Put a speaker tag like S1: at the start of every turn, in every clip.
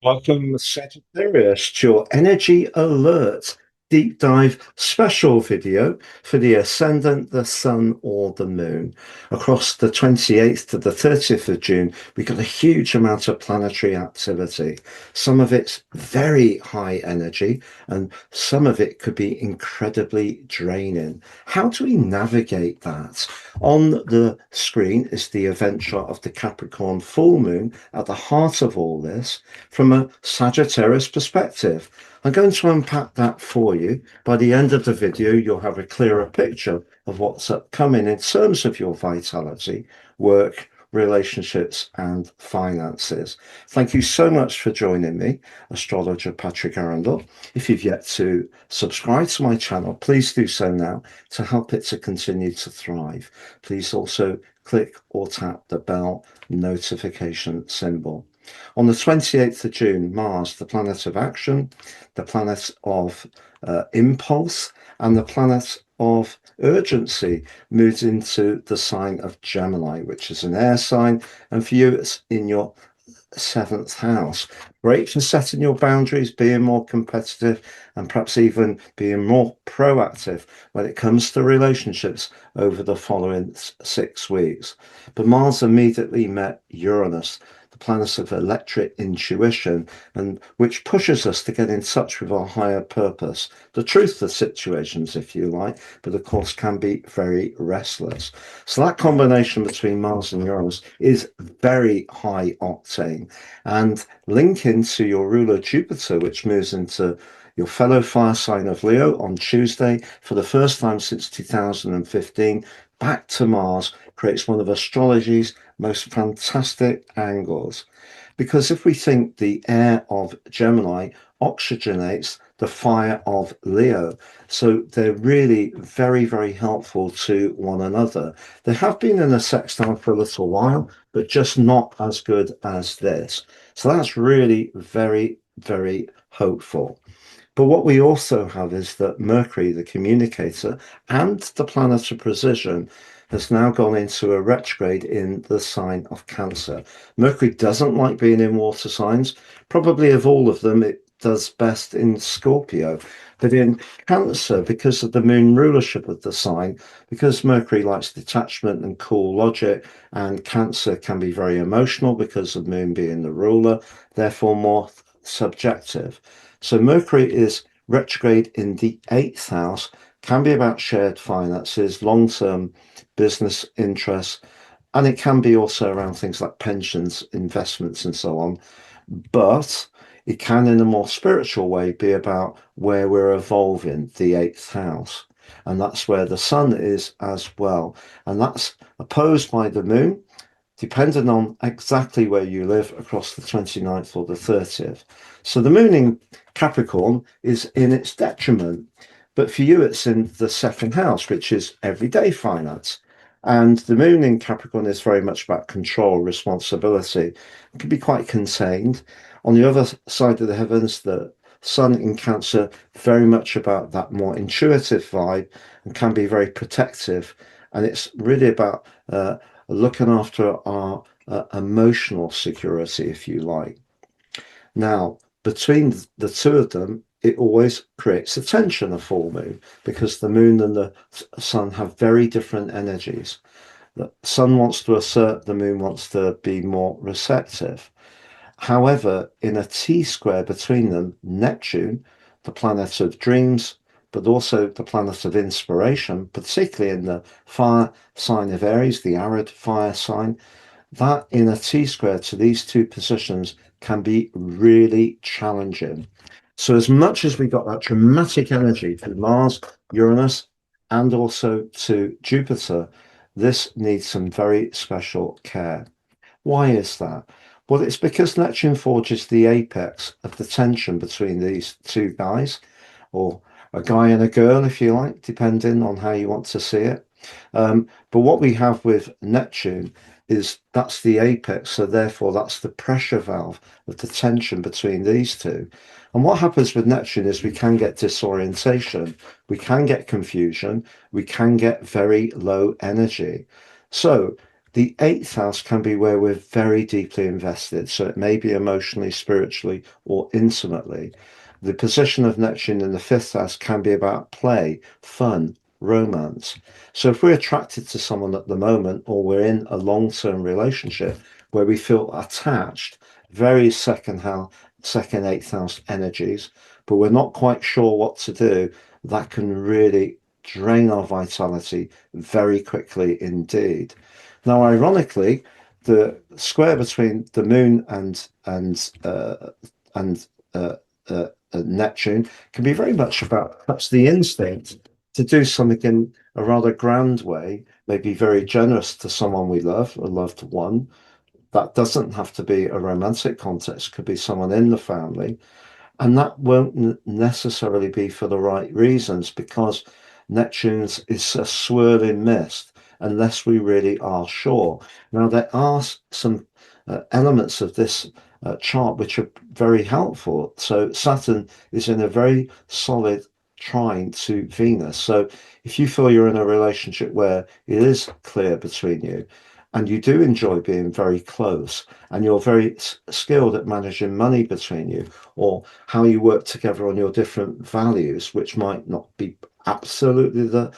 S1: Welcome, Sagittarius, to your Energy Alert deep dive special video for the ascendant, the sun, or the moon. Across the 28th to the 30th of June, we got a huge amount of planetary activity. Some of it's very high energy, and some of it could be incredibly draining. How do we navigate that? On the screen is the adventure of the Capricorn full moon at the heart of all this from a Sagittarius perspective. I'm going to unpack that for you. By the end of the video, you'll have a clearer picture of what's upcoming in terms of your vitality, work, relationships, and finances. Thank you so much for joining me, astrologer Patrick Arundell. If you've yet to subscribe to my channel, please do so now to help it to continue to thrive. Please also click or tap the bell notification symbol. On the 28th of June, Mars, the planet of action, the planet of impulse, and the planet of urgency, moves into the sign of Gemini, which is an air sign, and for you, it's in your seventh house. Great for setting your boundaries, being more competitive, and perhaps even being more proactive when it comes to relationships over the following 6 weeks. But Mars immediately met Uranus, the planet of electric intuition, and which pushes us to get in touch with our higher purpose, the truth of situations, if you like, but of course can be very restless. So that combination between Mars and Uranus is very high octane, and link into your ruler Jupiter, which moves into your fellow fire sign of Leo on Tuesday for the first time since 2015, back to Mars, creates one of astrology's most fantastic angles. Because if we think the air of Gemini oxygenates the fire of Leo, so they're really very, very helpful to one another. They have been in a sextile for a little while, but just not as good as this. So that's really very, very hopeful. But what we also have is that Mercury, the communicator, and the planet of precision, has now gone into a retrograde in the sign of Cancer. Mercury doesn't like being in water signs. Probably of all of them, it does best in Scorpio. But in Cancer, because of the moon rulership of the sign, because Mercury likes detachment and cool logic, and Cancer can be very emotional because of moon being the ruler, therefore more subjective. So Mercury is retrograde in the eighth house, can be about shared finances, long-term business interests, and it can be also around things like pensions, investments, and so on. But it can, in a more spiritual way, be about where we're evolving, the eighth house. And that's where the sun is as well. And that's opposed by the moon, depending on exactly where you live across the 29th or the 30th. So the moon in Capricorn is in its detriment, but for you, it's in the second house, which is everyday finance. And the moon in Capricorn is very much about control, responsibility. It can be quite contained. On the other side of the heavens, the sun in Cancer, very much about that more intuitive vibe and can be very protective. And it's really about looking after our emotional security, if you like. Now, between the two of them, it always creates a tension, a full moon, because the moon and the sun have very different energies. The sun wants to assert, the moon wants to be more receptive. However, in a T square between them, Neptune, the planet of dreams, but also the planet of inspiration, particularly in the fire sign of Aries, the arid fire sign, that in a T square to these two positions can be really challenging. So as much as we got that dramatic energy to Mars, Uranus, and also to Jupiter, this needs some very special care. Why is that? Well, it's because Neptune forges the apex of the tension between these two guys, or a guy and a girl, if you like, depending on how you want to see it. But what we have with Neptune is that's the apex, so therefore that's the pressure valve of the tension between these two. And what happens with Neptune is we can get disorientation, we can get confusion, we can get very low energy. So The eighth house can be where we're very deeply invested. So it may be emotionally, spiritually, or intimately. The position of Neptune in the fifth house can be about play, fun, romance. So if we're attracted to someone at the moment, or we're in a long-term relationship where we feel attached, very second house, second, eighth house energies, but we're not quite sure what to do, that can really drain our vitality very quickly indeed. Now, ironically, the square between the moon and Neptune can be very much about perhaps the instinct to do something in a rather grand way, maybe very generous to someone we love, a loved one. That doesn't have to be a romantic context, could be someone in the family. And that won't necessarily be for the right reasons because Neptune's is a swirling mist unless we really are sure. Now, there are some elements of this chart which are very helpful. So, Saturn is in a very solid trine to Venus. So, if you feel you're in a relationship where it is clear between you, and you do enjoy being very close, and you're very skilled at managing money between you, or how you work together on your different values, which might not be absolutely the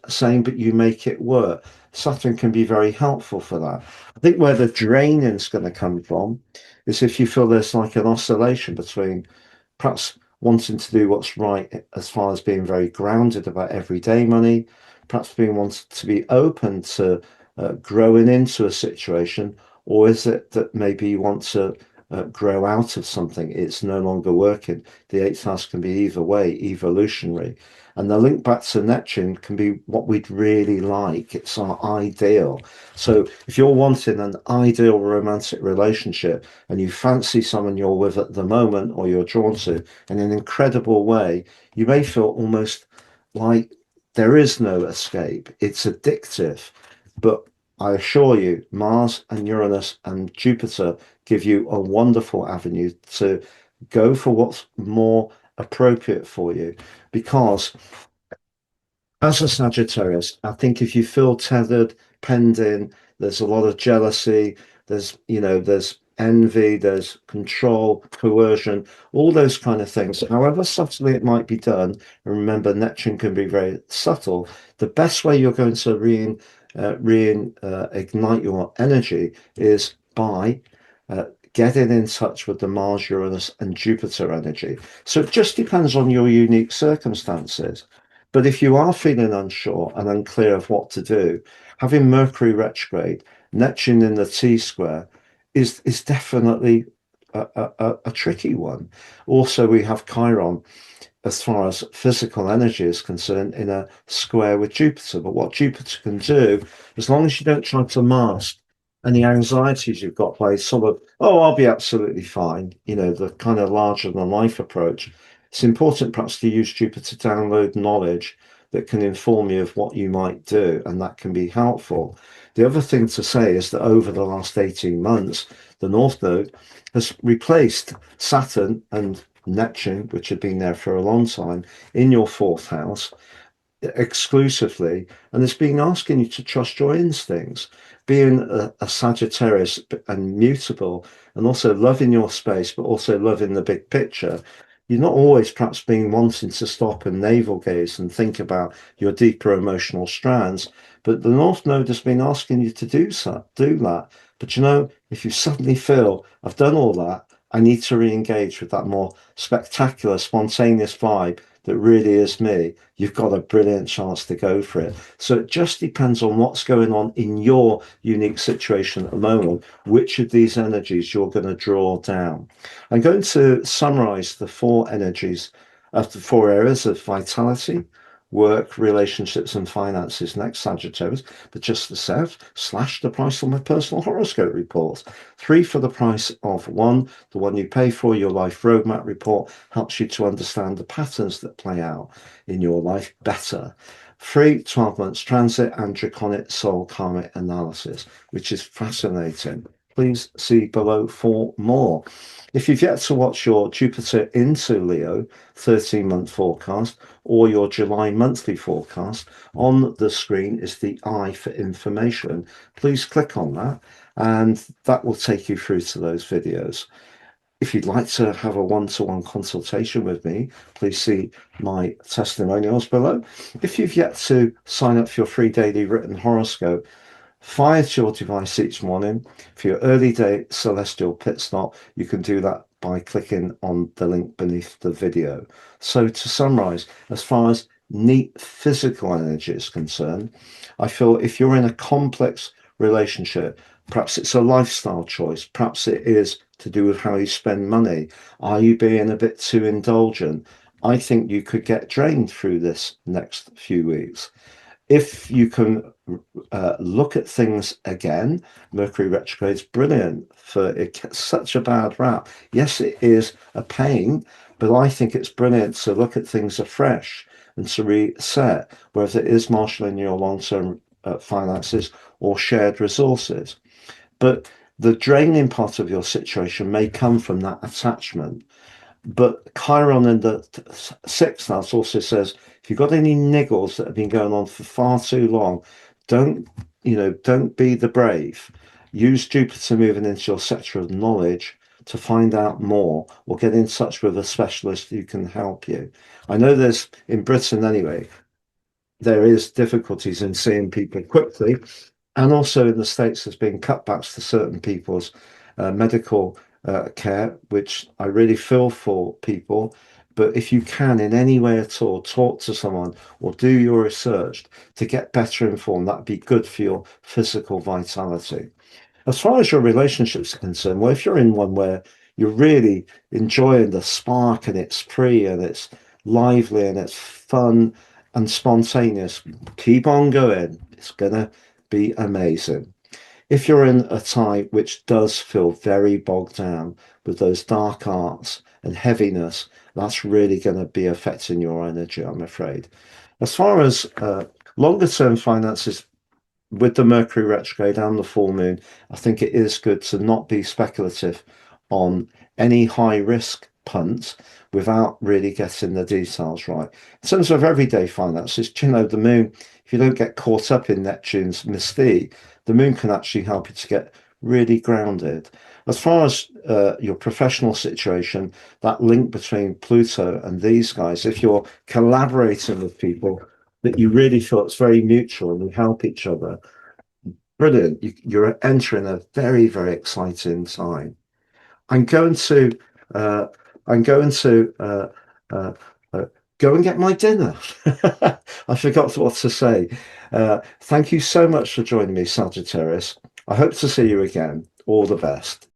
S1: same, but you make it work. Saturn can be very helpful for that. I think where the draining is going to come from is if you feel there's like an oscillation between perhaps wanting to do what's right as far as being very grounded about everyday money, perhaps being wanted to be open to growing into a situation, or is it that maybe you want to grow out of something? It's no longer working. The eighth house can be either way, evolutionary. And the link back to Neptune can be what we'd really like. It's our ideal. So if you're wanting an ideal romantic relationship and you fancy someone you're with at the moment or you're drawn to in an incredible way, you may feel almost like there is no escape. It's addictive. But I assure you, Mars and Uranus and Jupiter give you a wonderful avenue to go for what's more appropriate for you. Because as a Sagittarius, I think if you feel tethered, penned in, there's a lot of jealousy, there's envy, there's control, coercion, all those kind of things. However subtly it might be done, and remember, Neptune can be very subtle, the best way you're going to reignite your energy is by getting in touch with the Mars, Uranus, and Jupiter energy. So it just depends on your unique circumstances. But if you are feeling unsure and unclear of what to do, having Mercury retrograde, Neptune in the T square is definitely a tricky one. Also, we have Chiron as far as physical energy is concerned in a square with Jupiter. But what Jupiter can do, as long as you don't try to mask any anxieties you've got by sort of, oh, I'll be absolutely fine, the kind of larger than life approach, it's important perhaps to use Jupiter to download knowledge that can inform you of what you might do, and that can be helpful. The other thing to say is that over the last 18 months, the North Node has replaced Saturn and Neptune, which had been there for a long time, in your fourth house exclusively, and it's been asking you to trust your instincts, being a Sagittarius and mutable, and also loving your space, but also loving the big picture. You're not always perhaps being wanting to stop and navel gaze and think about your deeper emotional strands, but the North Node has been asking you to do that. But if you suddenly feel I've done all that, I need to re-engage with that more spectacular, spontaneous vibe that really is me, you've got a brilliant chance to go for it. So it just depends on what's going on in your unique situation at the moment, which of these energies you're going to draw down. I'm going to summarize the four energies of the four areas of vitality, work, relationships, and finances next, Sagittarius, but just the set slash the price of my personal horoscope report. 3 for the price of one. The one you pay for, your life roadmap report, helps you to understand the patterns that play out in your life better. 3 12 months transit and draconic soul karmic analysis, which is fascinating. please see below for more. If you've yet to watch your Jupiter into Leo 13-month forecast or your July monthly forecast, on the screen is the I for information. Please click on that and that will take you through to those videos. If you'd like to have a one-to-one consultation with me, please see my testimonials below. If you've yet to sign up for your free daily written horoscope, fire to your device each morning for your early day celestial pit stop. You can do that by clicking on the link beneath the video. So to summarize, as far as neat physical energy is concerned, I feel if you're in a complex relationship, perhaps it's a lifestyle choice, perhaps it is to do with how you spend money. Are you being a bit too indulgent? I think you could get drained through this next few weeks. If you can look at things again, Mercury retrograde is brilliant for it. Gets such a bad rap. Yes, it is a pain, but I think it's brilliant to look at things afresh and to reset, whether it is marshalling your long-term finances or shared resources. But the draining part of your situation may come from that attachment. But Chiron in the sixth house also says if you've got any niggles that have been going on for far too long, don't don't be the brave. Use Jupiter moving into your sector of knowledge to find out more or get in touch with a specialist who can help you. I know there's in Britain anyway, there is difficulties in seeing people quickly. And also in the States, there's been cutbacks to certain people's medical care, which I really feel for people. But if you can, in any way at all, talk to someone or do your research to get better informed, that'd be good for your physical vitality. As far as your relationships are concerned, well, if you're in one where you're really enjoying the spark and it's free and it's lively and it's fun and spontaneous, keep on going. It's going to be amazing. If you're in a type which does feel very bogged down with those dark arts and heaviness, that's really going to be affecting your energy, I'm afraid. As far as longer term finances, with the Mercury retrograde and the full moon, I think it is good to not be speculative on any high risk punts without really getting the details right. In terms of everyday finances, the moon, if you don't get caught up in Neptune's mystique, the moon can actually help you to get really grounded. As far as your professional situation, that link between Pluto and these guys, if you're collaborating with people that you really feel it's very mutual and you help each other, brilliant. You're entering a very, very exciting time. I'm going to uh, I'm going to go and get my dinner. I forgot what to say. Thank you so much for joining me, Sagittarius. I hope to see you again. All the best.